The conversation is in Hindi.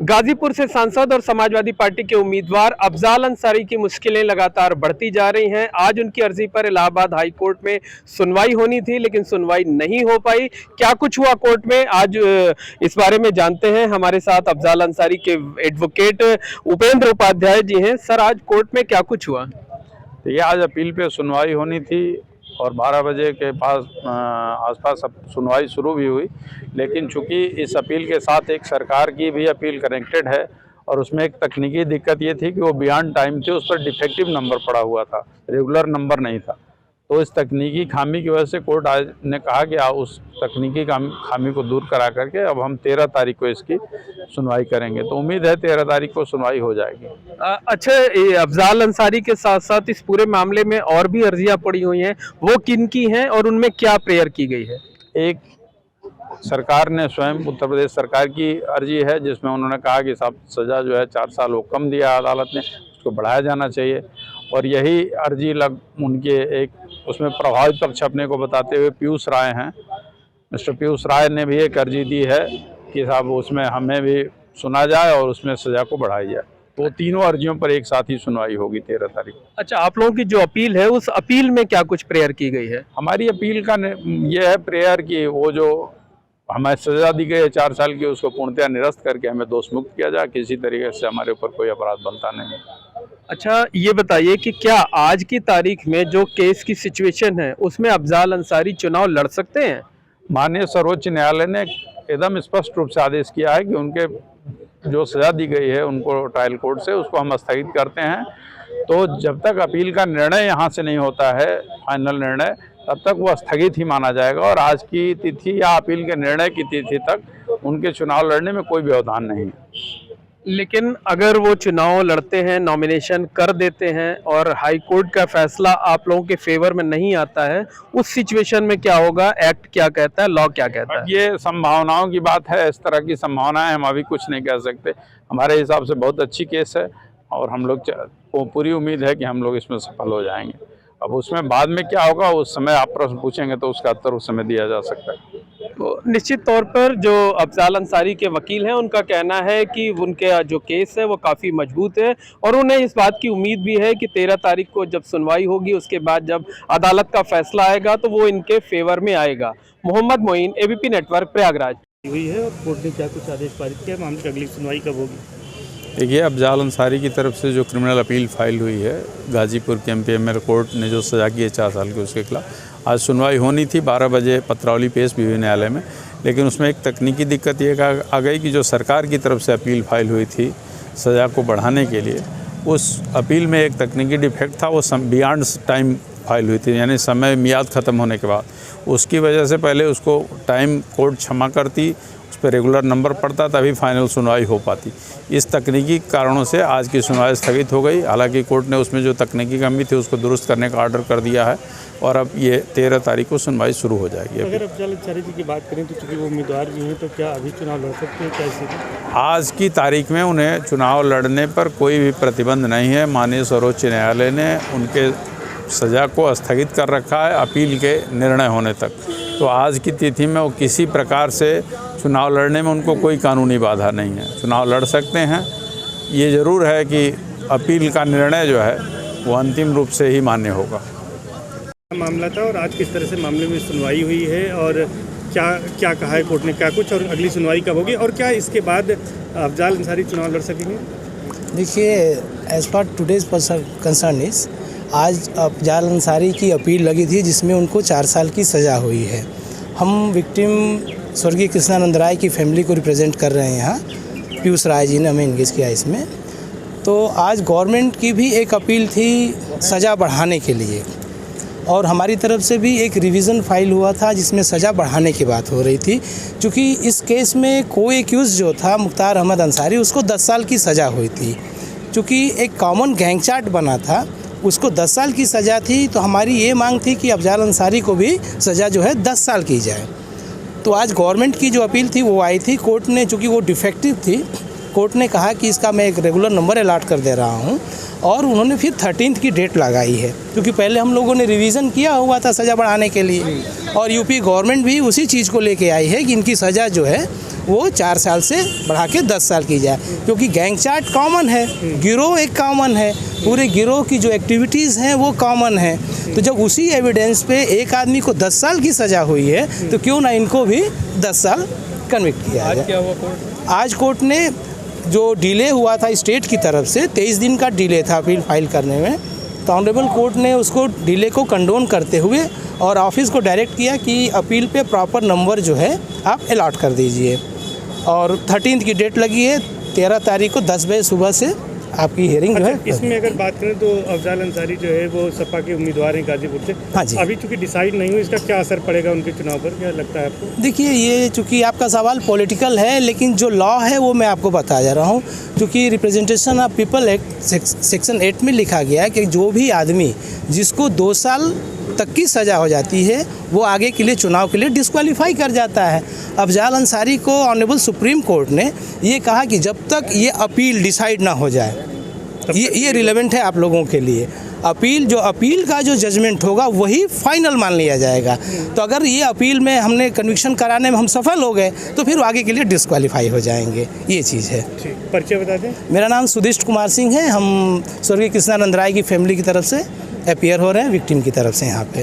गाजीपुर से सांसद और समाजवादी पार्टी के उम्मीदवार अफजाल अंसारी की मुश्किलें लगातार बढ़ती जा रही हैं। आज उनकी अर्जी पर इलाहाबाद हाई कोर्ट में सुनवाई होनी थी, लेकिन सुनवाई नहीं हो पाई। क्या कुछ हुआ कोर्ट में, आज इस बारे में जानते हैं। हमारे साथ अफजाल अंसारी के एडवोकेट उपेंद्र उपाध्याय जी हैं। सर, आज कोर्ट में क्या कुछ हुआ? ये आज अपील पे सुनवाई होनी थी और 12 बजे के आसपास अब सुनवाई शुरू भी हुई, लेकिन चूंकि इस अपील के साथ एक सरकार की भी अपील कनेक्टेड है और उसमें एक तकनीकी दिक्कत ये थी कि वो बियॉन्ड टाइम थे, उस पर डिफेक्टिव नंबर पड़ा हुआ था, रेगुलर नंबर नहीं था। तो इस तकनीकी खामी की वजह से कोर्ट आज ने कहा कि उस तकनीकी खामी को दूर करा करके अब हम 13 तारीख को इसकी सुनवाई करेंगे। तो उम्मीद है 13 तारीख को सुनवाई हो जाएगी। अच्छा, अफजाल अंसारी के साथ साथ इस पूरे मामले में और भी अर्जियां पड़ी हुई हैं, वो किन की हैं और उनमें क्या प्रेयर की गई है? एक सरकार ने स्वयं उत्तर प्रदेश सरकार की अर्जी है, जिसमें उन्होंने कहा कि साहब सज़ा जो है 4 साल वो कम दिया अदालत ने, उसको बढ़ाया जाना चाहिए। और यही अर्जी उनके एक उसमें प्रभावित पक्ष अपने को बताते हुए पीयूष राय हैं, मिस्टर पीयूष राय ने भी एक अर्जी दी है कि साहब उसमें हमें भी सुना जाए और उसमें सज़ा को बढ़ाई जाए। तो तीनों अर्जियों पर एक साथ ही सुनवाई होगी 13 तारीख को। अच्छा, आप लोगों की जो अपील है, उस अपील में क्या कुछ प्रेयर की गई है? हमारी अपील का ये है प्रेयर कि वो जो हमें सज़ा दी गई है 4 साल की, उसको पूर्णतः निरस्त करके हमें दोष मुक्त किया जाए। किसी तरीके से हमारे ऊपर कोई अपराध बनता नहीं है। अच्छा, ये बताइए कि क्या आज की तारीख में जो केस की सिचुएशन है, उसमें अफजाल अंसारी चुनाव लड़ सकते हैं? माननीय सर्वोच्च न्यायालय ने एकदम स्पष्ट रूप से आदेश किया है कि उनके जो सज़ा दी गई है उनको ट्रायल कोर्ट से, उसको हम स्थगित करते हैं। तो जब तक अपील का निर्णय यहाँ से नहीं होता है, फाइनल निर्णय, तब तक वो स्थगित ही माना जाएगा और आज की तिथि या अपील के निर्णय की तिथि तक उनके चुनाव लड़ने में कोई व्यवधान नहीं है। लेकिन अगर वो चुनाव लड़ते हैं, नॉमिनेशन कर देते हैं और हाई कोर्ट का फैसला आप लोगों के फेवर में नहीं आता है, उस सिचुएशन में क्या होगा? एक्ट क्या कहता है, लॉ क्या कहता है? ये संभावनाओं की बात है, इस तरह की संभावनाएं हम अभी कुछ नहीं कह सकते। हमारे हिसाब से बहुत अच्छी केस है और हम लोग को पूरी उम्मीद है कि हम लोग इसमें सफल हो जाएंगे। अब उसमें बाद में क्या होगा, उस समय आप प्रश्न पूछेंगे तो उसका उत्तर उस समय दिया जा सकता है। तो निश्चित तौर पर जो अफजाल अंसारी के वकील हैं, उनका कहना है कि उनके जो केस है वो काफ़ी मजबूत है और उन्हें इस बात की उम्मीद भी है कि 13 तारीख को जब सुनवाई होगी, उसके बाद जब अदालत का फैसला आएगा तो वो इनके फेवर में आएगा। Mohammad Moin, ABP network, Prayagraj. हुई है और कोर्ट ने क्या कुछ आदेश पारित किया? मामले की अगली सुनवाई कब होगी? देखिए, अफजाल अंसारी की तरफ से जो क्रिमिनल अपील फाइल हुई है, गाजीपुर के MPML कोर्ट ने जो सज़ा की है 4 साल की, उसके खिलाफ आज सुनवाई होनी थी। 12 बजे पत्रावली पेश भी हुई न्यायालय में, लेकिन उसमें एक तकनीकी दिक्कत ये आ गई कि जो सरकार की तरफ से अपील फाइल हुई थी सज़ा को बढ़ाने के लिए, उस अपील में एक तकनीकी डिफेक्ट था। वो बियॉन्ड टाइम फाइल हुई थी, यानी समय मियाद ख़त्म होने के बाद। उसकी वजह से पहले उसको टाइम कोर्ट क्षमा करती, उस पर रेगुलर नंबर पड़ता, तभी फाइनल सुनवाई हो पाती। इस तकनीकी कारणों से आज की सुनवाई स्थगित हो गई। हालांकि कोर्ट ने उसमें जो तकनीकी कमी थी उसको दुरुस्त करने का ऑर्डर कर दिया है और अब ये 13 तारीख को सुनवाई शुरू हो जाएगी। अगर अफजाल अंसारी जी की बात करें तो चूँकि वो उम्मीदवार भी हैं, तो क्या अभी चुनाव लड़ सकते हैं? कैसे? आज की तारीख में उन्हें चुनाव लड़ने पर कोई भी प्रतिबंध नहीं है। माननीय सर्वोच्च न्यायालय ने उनके सज़ा को स्थगित कर रखा है अपील के निर्णय होने तक। तो आज की तिथि में वो किसी प्रकार से चुनाव लड़ने में उनको कोई कानूनी बाधा नहीं है, चुनाव लड़ सकते हैं। ये ज़रूर है कि अपील का निर्णय जो है वो अंतिम रूप से ही मान्य होगा। मामला था और आज किस तरह से मामले में सुनवाई हुई है और क्या क्या कहा है कोर्ट ने, क्या कुछ, और अगली सुनवाई कब होगी और क्या इसके बाद अफजाल अंसारी चुनाव लड़ सकेंगे? देखिए, as per today's concern is, आज अफजाल अंसारी की अपील लगी थी जिसमें उनको 4 साल की सज़ा हुई है। हम विक्टिम स्वर्गीय कृष्णानंद राय की फैमिली को रिप्रेजेंट कर रहे हैं। यहाँ पीयूष राय जी ने हमें इंगेज किया इसमें। तो आज गवर्नमेंट की भी एक अपील थी सज़ा बढ़ाने के लिए और हमारी तरफ से भी एक रिवीज़न फाइल हुआ था जिसमें सज़ा बढ़ाने की बात हो रही थी। क्योंकि इस केस में को एक्यूज़ जो था मुख्तार अहमद अंसारी, उसको 10 साल की सज़ा हुई थी। चूँकि एक कॉमन गैंग चार्ट बना था, उसको 10 साल की सज़ा थी, तो हमारी ये मांग थी कि अफजाल अंसारी को भी सज़ा जो है 10 साल की जाए। तो आज गवर्नमेंट की जो अपील थी वो आई थी। कोर्ट ने, चूँकि वो डिफेक्टिव थी, कोर्ट ने कहा कि इसका मैं एक रेगुलर नंबर अलॉट कर दे रहा हूँ और उन्होंने फिर 13th की डेट लगाई है। क्योंकि पहले हम लोगों ने रिवीज़न किया हुआ था सज़ा बढ़ाने के लिए और यूपी गवर्नमेंट भी उसी चीज़ को लेके आई है कि इनकी सज़ा जो है वो 4 साल से बढ़ा के 10 साल की जाए, क्योंकि गैंग चार्ट कॉमन है, गिरोह एक कॉमन है, पूरे गिरोह की जो एक्टिविटीज़ हैं वो कॉमन है। तो जब उसी एविडेंस पे एक आदमी को 10 साल की सज़ा हुई है तो क्यों ना इनको भी 10 साल कन्विक्ट किया जाए। क्या हुआ कोर्ट? आज कोर्ट ने जो डिले हुआ था स्टेट की तरफ से 23 दिन का डिले था अपील फाइल करने में, तो ऑनरेबल कोर्ट ने उसको डिले को कंडोन करते हुए और ऑफिस को डायरेक्ट किया कि अपील पे प्रॉपर नंबर जो है आप अलॉट कर दीजिए। और 13 की डेट लगी है, 13 तारीख को 10 बजे सुबह से आपकी हियरिंग जो है। इसमें अगर बात करें तो अफजाल अंसारी जो है वो सपा के उम्मीदवार हैं गाजीपुर से। हाँ जी। अभी चूंकि डिसाइड नहीं हुई, इसका क्या असर पड़ेगा उनके चुनाव पर, क्या लगता है आपको? देखिए, ये चूँकि आपका सवाल पॉलिटिकल है, लेकिन जो लॉ है वो मैं आपको बता जा रहा हूँ। चूँकि representation of people act section 8 में लिखा गया है कि जो भी आदमी जिसको 2 साल तक की सज़ा हो जाती है वो आगे के लिए चुनाव के लिए डिस्क्वालीफाई कर जाता है। अफजाल अंसारी को ऑनरेबल सुप्रीम कोर्ट ने ये कहा कि जब तक ये अपील डिसाइड ना हो जाए, ये रिलेवेंट है आप लोगों के लिए। अपील का जो जजमेंट होगा वही फाइनल मान लिया जाएगा। तो अगर ये अपील में हमने कन्विक्शन कराने में हम सफल हो गए तो फिर आगे के लिए डिस्क्वालीफाई हो जाएंगे, ये चीज़ है। ठीक, परिचय बता दें। मेरा नाम सुदिष्ट कुमार सिंह है। हम स्वर्गीय कृष्णानंद राय की फैमिली की तरफ से अपीयर हो रहे हैं, विक्टिम की तरफ से यहाँ पे।